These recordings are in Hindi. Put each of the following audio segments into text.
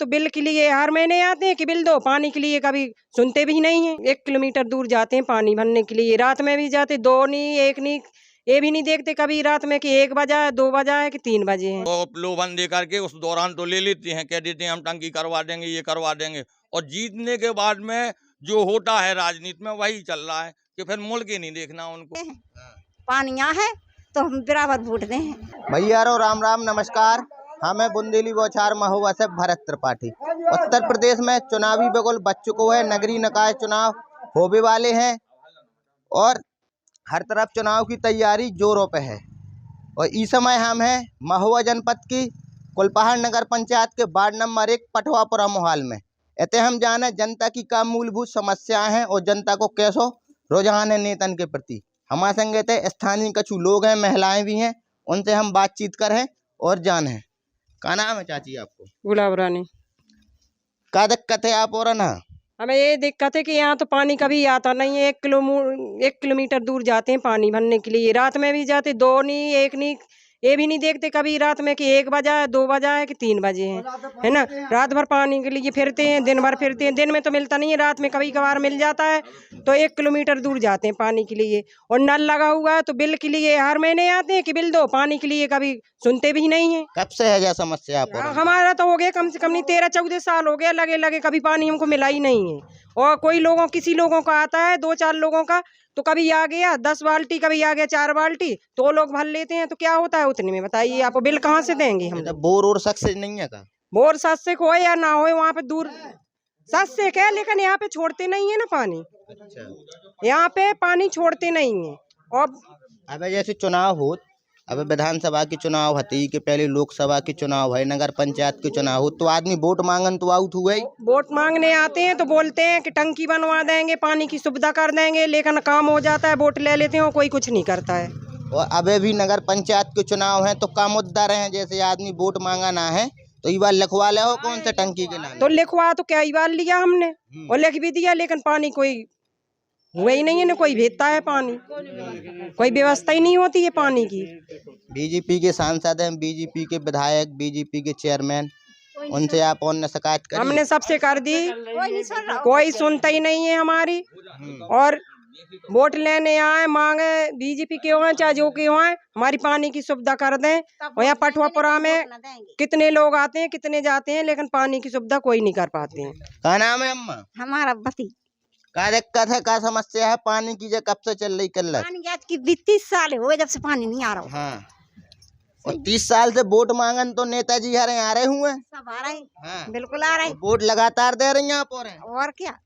तो बिल के लिए हर महीने आते हैं कि बिल दो, पानी के लिए कभी सुनते भी नहीं है। 1 किलोमीटर दूर जाते हैं पानी भरने के लिए, रात में भी जाते, 2 नहीं 1 नहीं, ये भी नहीं देखते कभी रात में कि 1 बजा है, 2 बजा है कि 3 बजे हैं। तो लोभन दे करके उस दौरान तो ले लेते हैं, कह देते हैं हम टंकी करवा देंगे, ये करवा देंगे, और जीतने के बाद में जो होता है राजनीति में वही चल रहा है कि फिर मुड़ के नहीं देखना उनको। पानिया है तो हम बराबर वोट दें। भैया रो राम राम नमस्कार। हमें बुंदेली बौछार महुआ से भरत त्रिपाठी। उत्तर प्रदेश में चुनावी बिगुल बच चुको है, नगरीय निकाय चुनाव होने वाले हैं और हर तरफ चुनाव की तैयारी जोरों पे है। और इस समय हम हैं महुआ जनपद की कुलपहाड़ नगर पंचायत के वार्ड नंबर 1 पटवापुरा मोहाल में। इतने हम जाने जनता की क्या मूलभूत समस्याएं हैं और जनता को कैसो रुझान है नेतन के प्रति। हमारे संग स्थानीय कुछ लोग हैं, महिलाएं भी हैं, उनसे हम बातचीत करें और जाने। क्या नाम है चाची आपको? गुलाब रानी। क्या दिक्कत है आप और ना? हमें ये दिक्कत है कि यहाँ तो पानी कभी आता नहीं है। 1 किलोमीटर दूर जाते हैं पानी भरने के लिए, रात में भी जाते, 2 नहीं 1 नहीं, ये भी नहीं देखते कभी रात में कि 1 बजा है, 2 बजा है कि 3 बजे हैं, है ना। रात भर पानी के लिए फिरते हैं, दिन भर फिरते हैं, दिन में तो मिलता नहीं है, रात में कभी कभार मिल जाता है। तो 1 किलोमीटर दूर जाते हैं पानी के लिए, और नल लगा हुआ है तो बिल के लिए हर महीने आते हैं कि बिल दो, पानी के लिए कभी सुनते भी नहीं है। कब से है यह समस्या आप? हमारा तो हो गया कम से कम नहीं 13-14 साल हो गया लगे लगे, कभी पानी हमको मिला ही नहीं है। और कोई लोगों किसी लोगों का आता है, 2-4 लोगों का, तो कभी आ गया 10 बाल्टी, कभी आ गया 4 बाल्टी, तो लोग भर लेते हैं। तो क्या होता है उतने में, बताइए आप बिल कहाँ से देंगे हम? बोर और सक्सेस नहीं है का? बोर सच से हो या ना हो, वहाँ पे दूर सच से क्या, लेकिन यहाँ पे छोड़ते नहीं है ना पानी। अच्छा। यहाँ पे पानी छोड़ते नहीं है। और अब जैसे चुनाव हो, अब विधानसभा के चुनाव हती के पहले लोकसभा के चुनाव है, नगर पंचायत के चुनाव हो, तो आदमी वोट मांगन तो आउट हुए। वोट मांगने आते हैं तो बोलते हैं कि टंकी बनवा देंगे, पानी की सुविधा कर देंगे, लेकिन काम हो जाता है, वोट ले लेते हैं, कोई कुछ नहीं करता है। और अबे भी नगर पंचायत के चुनाव हैं तो क्या मुद्दा रहे, जैसे आदमी वोट मांगा ना है तो ये बार लिखवा ले हो कौन से टंकी के नाम? तो लिखवा तो क्या बार लिया हमने और लिख भी दिया, लेकिन पानी कोई हुआ ही नहीं है, ना कोई भेजता है पानी, कोई व्यवस्था ही नहीं होती है पानी की। बीजेपी के सांसद हैं, बीजेपी के विधायक, बीजेपी के चेयरमैन, उनसे आप और शिकायत करी? हमने सबसे कर दी, कोई सुनता ही नहीं है हमारी। और वोट लेने आए मांगे बीजेपी के हो चाहे जो के हो, हमारी पानी की सुविधा कर दें। और यहाँ पटवापुरा में कितने लोग आते हैं, कितने जाते हैं, लेकिन पानी की सुविधा कोई नहीं कर पाते हैं। क्या नाम है अम्मा? हमारा बती। क्या दिक्कत है, क्या समस्या है पानी की? जो कब से चल रही किल्लत? पानी आज की 30 साल हो गए जब से पानी नहीं आ रहा। हाँ। और 30 साल से वोट मांगन तो नेताजी हरे आ रहे हुए, सब आ रहे हैं। हाँ। बिल्कुल आ रहे हैं। वोट लगातार दे रही हैं आप और क्या।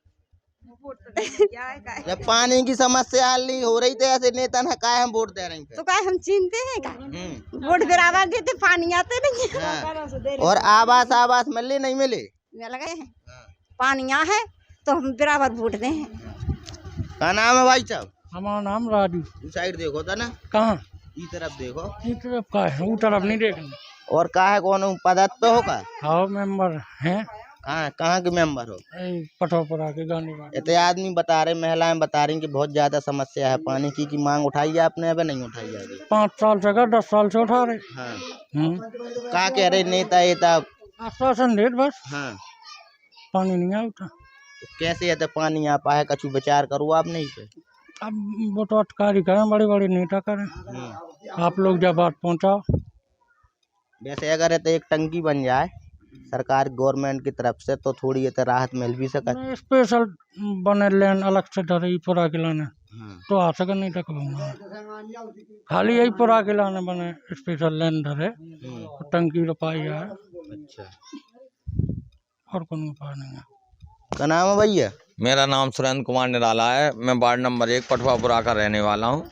जब पानी की समस्या हल नहीं हो रही तो ऐसे नेता ना काय हम वोट दे रहे हैं? तो क्या हम चिंते हैं का? वोट बराबर देते, पानी आते नहीं है। हाँ। और आवास मिले नहीं मिले? मिल गए हैं। पानिया है तो हम बराबर वोट दें। क्या नाम है भाई साहब? हमारा नाम राजू। साइड देखो था ना, कहाँ? इस तरफ देखो। इस तरफ का है, वो तरफ नहीं देखना। और का है कौन पदत पे होगा? हाँ मेंबर हैं। कहाँ के मेंबर हो? पटवापुरा के गाने वाले। इतने आदमी बता रहे, महिलाएं बता रही कि बहुत ज्यादा समस्या है पानी की मांग उठाई है आपने? अब नहीं उठाई जाएगी? 5 साल से 10 साल से उठा रहे। हाँ। क्या कह रहे नेता ये आश्वासन दे बस। हाँ। पानी नहीं आता। तो कैसे है तो पानी आ पाए, कछु विचार करो आप नहीं पे? अब वो तो अटकारी करें, बड़े बड़े नेता करें, आप लोग जब बात पहुँचाओ। वैसे अगर तो एक टंकी बन जाए सरकार गवर्नमेंट की तरफ से तो थोड़ी ये राहत मिल भी सके। स्पेशल बने लेन अलग से धरे पूरा के लाने तो आ सके, नहीं तक खाली यही पूरा के लाने बने स्पेशल लेन धरे टंकी रोपाई है। अच्छा। और कोई उपाय नहीं है। क्या नाम है भैया? मेरा नाम सुरेंद्र कुमार निराला है, मैं वार्ड नंबर 1 पटवापुरा का रहने वाला हूँ।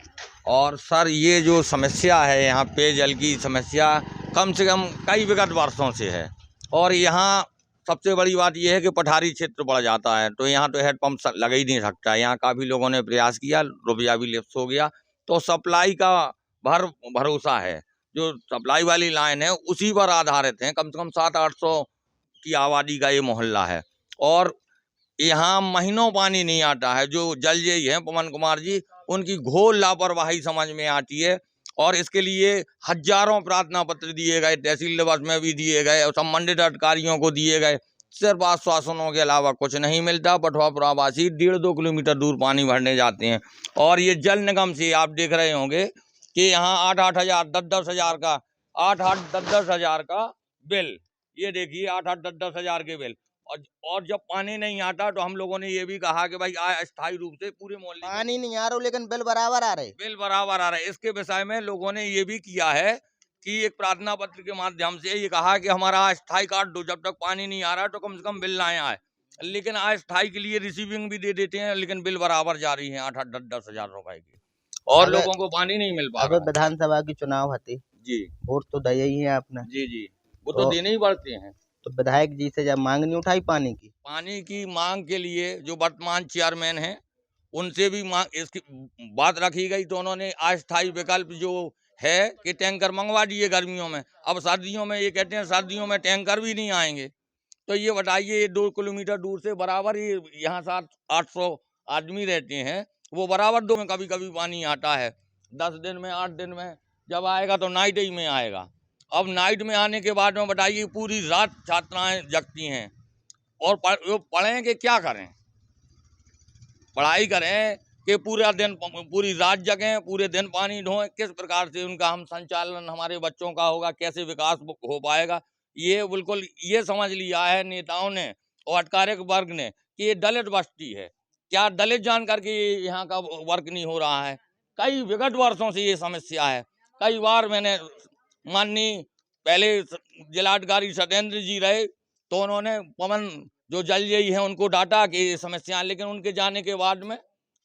और सर ये जो समस्या है यहाँ पेयजल की समस्या कम से कम कई विगत वर्षों से है। और यहाँ सबसे बड़ी बात यह है कि पठारी क्षेत्र बढ़ जाता है तो यहाँ तो हेडपम्प लग ही नहीं सकता। यहाँ काफ़ी लोगों ने प्रयास किया, रुपया भी लिप्स हो गया, तो सप्लाई का भरोसा है। जो सप्लाई वाली लाइन है उसी पर आधारित हैं। कम से कम 700-800 की आबादी का ये मोहल्ला है और यहाँ महीनों पानी नहीं आता है। जो जल जी हैं पवन कुमार जी, उनकी घोर लापरवाही समझ में आती है। और इसके लिए हजारों प्रार्थना पत्र दिए गए, तहसील दिवस में भी दिए गए और संबंधित अधिकारियों को दिए गए। सिर्फ आश्वासनों के अलावा कुछ नहीं मिलता। पटवापुरा वासी 1.5-2 किलोमीटर दूर पानी भरने जाते हैं और ये जल निगम से आप देख रहे होंगे कि यहाँ 8-8 हज़ार 10-10 हज़ार का 8-8 10-10 हज़ार का बिल, ये देखिए 8-8 10-10 हज़ार के बिल। और जब पानी नहीं आता तो हम लोगों ने ये भी कहा कि भाई अस्थायी रूप से पूरे मोहल्ले पानी नहीं आ रहा लेकिन बिल बराबर आ रहे, बिल बराबर आ रहे। इसके विषय में लोगों ने ये भी किया है कि एक प्रार्थना पत्र के माध्यम से ये कहा कि हमारा अस्थायी काट दो, जब तक पानी नहीं आ रहा तो कम से कम बिल ना आए। लेकिन अस्थायी के लिए रिसीविंग भी दे देते हैं, लेकिन बिल बराबर जारी है 8-8 10-10 हज़ार रुपए की, और लोगों को पानी नहीं मिल पा अब रहा। विधानसभा की चुनाव हते जी वोट तो दिए ही है आपने, जी वो तो देने ही पड़ते हैं। तो विधायक जी से जब मांग नहीं उठाई पानी की मांग के लिए जो वर्तमान चेयरमैन हैं उनसे भी मांग इसकी बात रखी गई, तो उन्होंने अस्थायी विकल्प जो है कि टैंकर मंगवा दिए गर्मियों में। अब सर्दियों में ये कहते हैं सर्दियों में टैंकर भी नहीं आएंगे, तो ये बताइए 2 किलोमीटर दूर से बराबर ही यहाँ 700-800 आदमी रहते हैं, वो बराबर दो में कभी कभी पानी आता है। 10 दिन में 8 दिन में जब आएगा तो नाइट ही में आएगा। अब नाइट में आने के बाद में बताइए पूरी रात छात्राएं जगती हैं और पढ़ें कि क्या करें, पढ़ाई करें कि पूरा दिन पूरी रात जगें, पूरे दिन पानी ढोएं, किस प्रकार से उनका हम संचालन हमारे बच्चों का होगा, कैसे विकास हो पाएगा। ये बिल्कुल ये समझ लिया है नेताओं ने और अधिकारिक वर्ग ने कि ये दलित बस्ती है। क्या दलित जान करके यहाँ का वर्क नहीं हो रहा है? कई विगत वर्षों से ये समस्या है। कई बार मैंने माननीय पहले जिलाधिकारी सत्येंद्र जी रहे तो उन्होंने पवन जो जल यही है उनको डांटा कि ये समस्या, लेकिन उनके जाने के बाद में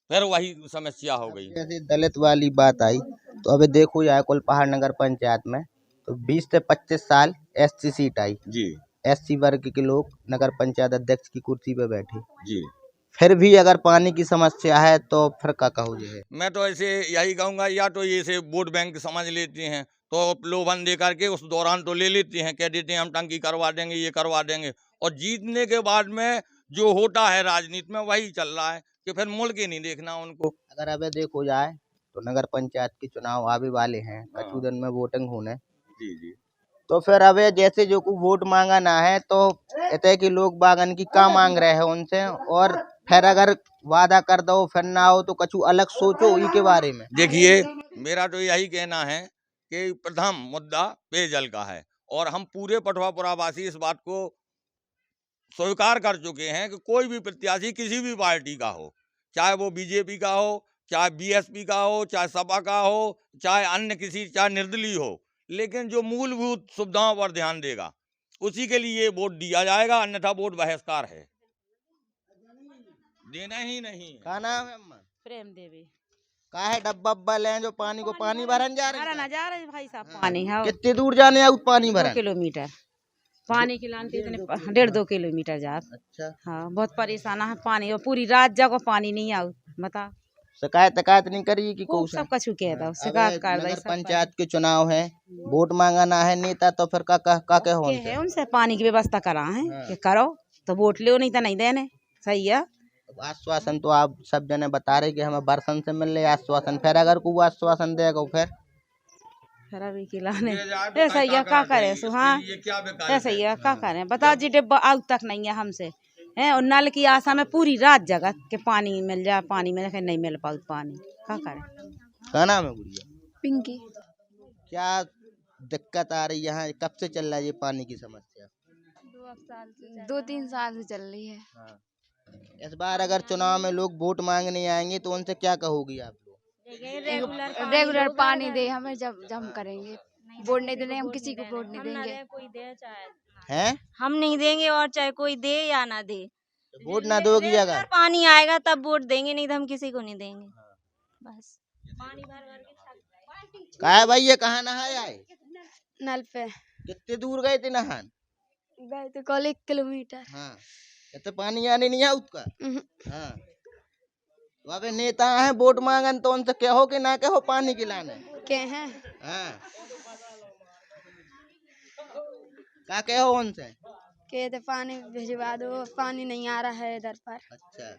फिर वही समस्या हो गई। जैसे दलित वाली बात आई तो अभी देखो यार कुलपहाड़ नगर पंचायत में तो 20 से 25 साल SC सीट आई जी, SC वर्ग के लोग नगर पंचायत अध्यक्ष की कुर्सी पे बैठे जी, फिर भी अगर पानी की समस्या है तो फिर क्या कहो जो है? मैं तो ऐसे यही कहूँगा, या तो ये से वोट बैंक समझ लेते हैं तो लोभन दे करके उस दौरान तो ले लेते हैं, कह देते हैं हम टंकी करवा देंगे, ये करवा देंगे, और जीतने के बाद में जो होता है राजनीति में वही चल रहा है कि फिर मुड़ के नहीं देखना उनको। अगर अभी देखो जाए तो नगर पंचायत के चुनाव आवे वाले हैं, कुछ दिन में वोटिंग होने, जी तो फिर अबे जैसे जो को वोट मांगा ना है तो इतने कि लोग बागन की का मांग रहे हैं उनसे, और फिर अगर वादा कर दो फिर ना हो तो कुछ अलग सोचो ई के बारे में। देखिए मेरा तो यही कहना है कि प्रथम मुद्दा पेयजल का है और हम पूरे पटवापुरा वासी इस बात को स्वीकार कर चुके हैं कि कोई भी प्रत्याशी किसी भी पार्टी का हो, चाहे वो बीजेपी का हो, चाहे बीएसपी का हो, चाहे सपा का हो, चाहे अन्य किसी, चाहे निर्दलीय हो, लेकिन जो मूलभूत सुविधाओं पर ध्यान देगा उसी के लिए वोट दिया जाएगा, अन्यथा वोट बहिष्कार है, देना ही नहीं है। का नाम है अम्मा? प्रेम देवी। का है डब्बा अब्बा ले जो पानी को पानी भरन जा रहे हैं? ना जा रहे भाई साहब पानी है कितने दूर जाने आउ पानी 2 भरन? किलोमीटर पानी की लान के इतने 1.5-2 किलोमीटर जात। अच्छा, हाँ बहुत परेशान है पानी और पूरी रात जगह पानी नहीं आउ बता शिकायत नहीं करी कि खूब सब कछु कह दो शिकायत कर दो नगर पंचायत के चुनाव है, वोट मांगना है नेता तो फिर का हो है उनसे पानी की व्यवस्था करा है कि करो तो वोट लो नहीं तो नहीं देने सही है। आश्वासन तो आप सब जने बता रहे कि हमें बरसन से मिल रहे आश्वासन, फिर अगर कोई आश्वासन देगा फिर अभी खिलाने ऐसा ही है क्या करें सुहा, ऐसा ही है क्या करें बताओ जी डिब्बा आज तक नहीं है हमसे है और नल की आशा में पूरी रात जगत के पानी मिल जाए, पानी में नहीं मिल पाऊ पानी क्या करें। क्या नाम है गुड़िया? पिंकी। क्या दिक्कत आ रही है यहाँ, कब से चल रहा है ये पानी की समस्या? 2-3 साल से चल रही है। हाँ। इस बार अगर चुनाव में लोग वोट मांगने आएंगे तो उनसे क्या कहोगी आप लोग? रेगुलर पानी दे हमें, जब हम करेंगे वोट नहीं देने, हम किसी को वोट नहीं देंगे। कोई दे चाहे हैं? हम नहीं देंगे और चाहे कोई दे या ना दे, वोट ना दोगी अगर पानी आएगा तब वोट देंगे, नहीं तो हम किसी को नहीं देंगे बस। पानी भर के का है भाई ये कहाँ नहाए आए? नल पे कितने दूर गए थे नहान? गए तो कल 1 किलोमीटर। हाँ, तो पानी आने नहीं आउत का? हाँ, तो अबे नेता है वोट मांगन तो उनसे कहो कि ना कहो पानी खिलाने के हैं। हाँ, क्या कहो उनसे? कहते पानी भिजवा दो, पानी नहीं आ रहा है इधर पर। अच्छा,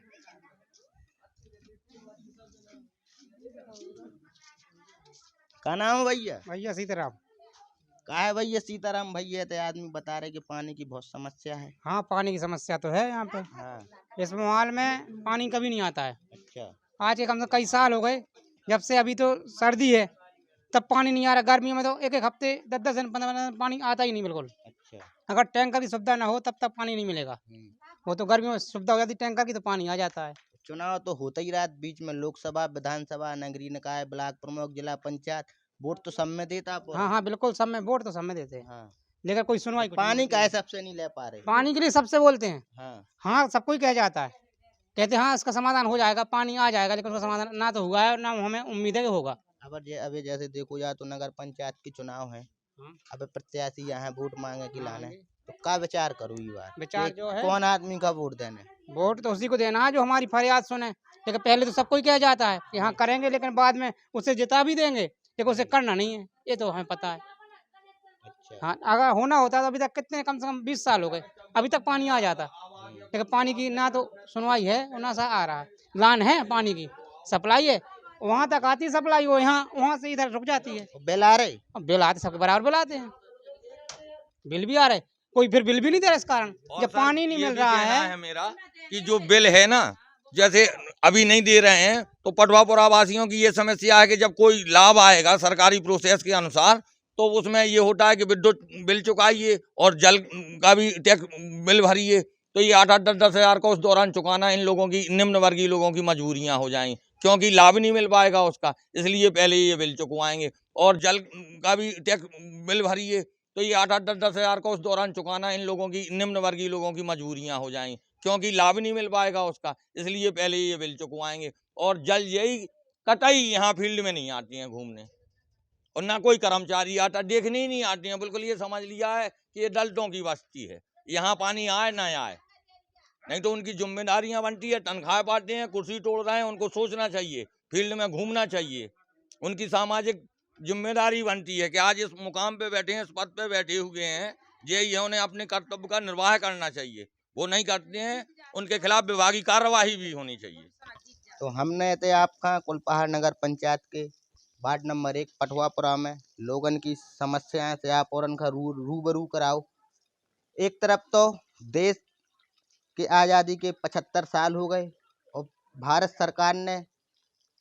का नाम है भैया? भैया सीताराम। का है भैया सीताराम भैया? तो आदमी बता रहे कि पानी की बहुत समस्या है। हाँ, पानी की समस्या तो है यहाँ पे। हाँ। इस माहौल में पानी कभी नहीं आता है। अच्छा। आज के कम से कम कई साल हो गए जब से, अभी तो सर्दी है तब पानी नहीं आ रहा। गर्मियों में तो एक एक हफ्ते 10-10 दिन 15 दिन पानी आता ही नहीं बिल्कुल। अच्छा। अगर टैंकर की सुविधा ना हो तब तक पानी नहीं मिलेगा। वो तो गर्मियों में सुविधा हो जाती टैंकर की तो पानी आ जाता है। चुनाव तो होता ही रहा बीच में, लोकसभा, विधानसभा, नगरीय निकाय, ब्लॉक प्रमुख, जिला पंचायत, वोट तो सब में देता आप। हाँ हाँ बिल्कुल, सब में वोट तो सब में देते हैं। हाँ। लेकिन कोई सुनवाई पानी का सबसे नहीं ले पा रहे। पानी के लिए सबसे बोलते हैं। हाँ। हाँ, सबको ही कह जाता है, कहते हैं हाँ इसका समाधान हो जाएगा, पानी आ जाएगा, लेकिन उसका समाधान ना तो हुआ है ना हमें उम्मीद है कि होगा। अभी जैसे देखो जाए तो नगर पंचायत के चुनाव है, अब प्रत्याशी यहाँ वोट मांगे कि लाने, तो क्या विचार करूँ ये बार? विचार जो है, कौन आदमी का वोट देने? वोट तो उसी को देना है जो हमारी फरियाद सुने। लेकिन पहले तो सबको ही कहा जाता है कि हाँ करेंगे, लेकिन बाद में उसे जिता भी देंगे, लेकिन उसे करना नहीं है, ये तो हमें पता है। अच्छा। हाँ, अगर होना होता तो अभी तक कितने, कम से कम 20 साल हो गए, अभी तक पानी आ जाता। लेकिन पानी की ना तो सुनवाई है और ना सा आ रहा है। लान है पानी की सप्लाई है, वहाँ तक आती सप्लाई, वो यहाँ वहाँ से इधर रुक जाती है। बिल आ रहे? बिल आते सबके बराबर बिल आते हैं, बिल भी आ रहे, कोई फिर बिल भी नहीं दे रहा इस कारण जब पानी नहीं मिल रहा है। मेरा कि जो बिल है ना, जैसे अभी नहीं दे रहे हैं तो पटवापुरा वासियों की ये समस्या है कि जब कोई लाभ आएगा सरकारी प्रोसेस के अनुसार तो उसमें ये होता है कि विद्युत बिल चुकाइए और जल का भी टैक्स बिल भरिए, तो ये 8-10 हज़ार को उस दौरान चुकाना इन लोगों की, निम्न वर्गीय लोगों की मजबूरियां हो जाएंगी, क्योंकि लाभ नहीं मिल पाएगा उसका, इसलिए पहले ये बिल चुकवाएंगे। और जल का भी टैक्स बिल भरिए, तो ये 8-10 हज़ार को उस दौरान चुकाना इन लोगों की, निम्न वर्गीय लोगों की मजबूरियां हो जाएंगी, क्योंकि लाभ नहीं मिल पाएगा उसका, इसलिए पहले ये बिल चुकवाएंगे। और जल यही कतई यहाँ फील्ड में नहीं आती हैं घूमने, और ना कोई कर्मचारी आता, देखने ही नहीं आती हैं, बिल्कुल ये समझ लिया है कि ये दलितों की बस्ती है, यहाँ पानी आए ना आए। नहीं तो उनकी जिम्मेदारियां बनती है, तनख्वाह पाते हैं, कुर्सी तोड़ रहे हैं, उनको सोचना चाहिए, फील्ड में घूमना चाहिए, उनकी सामाजिक जिम्मेदारी बनती है कि आज इस मुकाम पे बैठे हैं, इस पद पे बैठे हुए हैं, ये उन्हें अपने कर्तव्य का निर्वाह करना चाहिए, वो नहीं करते हैं, उनके खिलाफ विभागीय कार्यवाही भी होनी चाहिए। तो हमने तो आपका कुलपहाड़ नगर पंचायत के वार्ड नंबर 1 पटवापुरा में लोगन की समस्याएं से आप और उनका रूबरू कराओ। एक तरफ तो देश की आज़ादी के 75 साल हो गए और भारत सरकार ने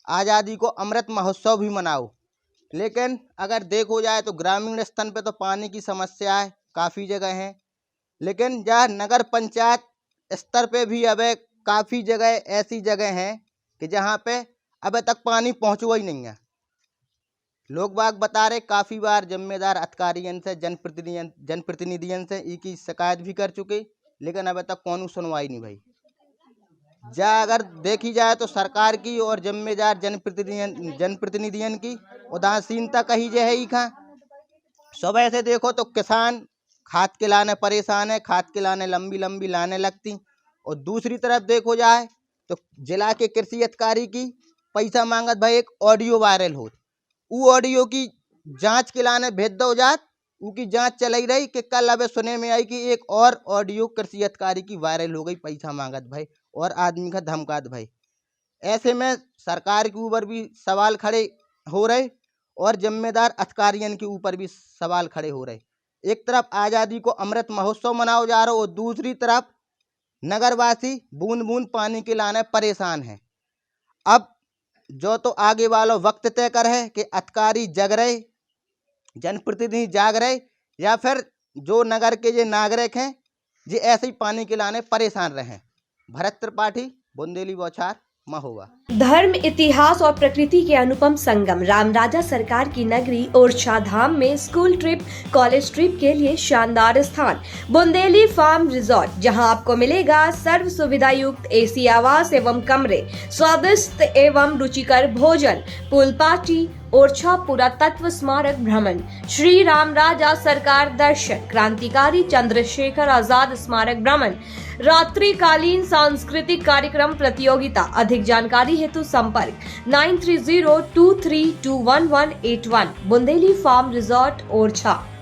आज़ादी को अमृत महोत्सव भी मनाओ, लेकिन अगर देखो जाए तो ग्रामीण स्तर पे तो पानी की समस्याएं काफ़ी जगह हैं, लेकिन जहाँ नगर पंचायत स्तर पे भी अब काफ़ी जगह ऐसी जगह हैं कि जहाँ पे अब तक पानी पहुँचा ही नहीं है। लोग बाग बता रहे काफ़ी बार जिम्मेदार अधिकारियों से, जनप्रतिनिधियों से इसकी शिकायत भी कर चुके, लेकिन अब तक कौन सुनवाई नहीं भाई। जा अगर देखी जाए तो सरकार की और जिम्मेदार जनप्रतिनिधियों की उदासीनता कही जे है। खा सुबह से देखो तो किसान खाद के लाने परेशान है, खाद के लाने लंबी लाने लगती, और दूसरी तरफ देखो जाए तो जिला के कृषि अधिकारी की पैसा मांगत भाई एक ऑडियो वायरल हो, वो ऑडियो की जांच के लाने भेज दो जात, उनकी जांच चलाई रही कि कल अब सुने में आई कि एक और ऑडियो कृषि अधिकारी की वायरल हो गई, पैसा मांगत भाई और आदमी का धमकात भाई। ऐसे में सरकार के ऊपर भी सवाल खड़े हो रहे और जिम्मेदार अधिकारियों के ऊपर भी सवाल खड़े हो रहे। एक तरफ आज़ादी को अमृत महोत्सव मनाओ जा रहा हो और दूसरी तरफ नगरवासी बूंद बूंद पानी के लाने परेशान हैं। अब जो तो आगे वालों वक्त तय कर है कि अधिकारी जग रहे, जनप्रतिनिधि जाग रहे, या फिर जो नगर के जो नागरिक हैं ये ऐसे ही पानी के लाने परेशान रहे। भरत त्रिपाठी, बुंदेली बौछार, महुआ। धर्म, इतिहास और प्रकृति के अनुपम संगम रामराजा सरकार की नगरी ओरछा धाम में स्कूल ट्रिप, कॉलेज ट्रिप के लिए शानदार स्थान बुंदेली फार्म रिजॉर्ट, जहां आपको मिलेगा सर्व सुविधा युक्त एसी आवास एवं कमरे, स्वादिष्ट एवं रुचिकर भोजन, पूल पार्टी, ओरछा पुरातत्व स्मारक भ्रमण, श्री रामराजा सरकार दर्शन, क्रांतिकारी चंद्रशेखर आजाद स्मारक भ्रमण, रात्रिकालीन सांस्कृतिक कार्यक्रम प्रतियोगिता। अधिक जानकारी हेतु संपर्क 9302321181। Bundeli farm resort, Orchha.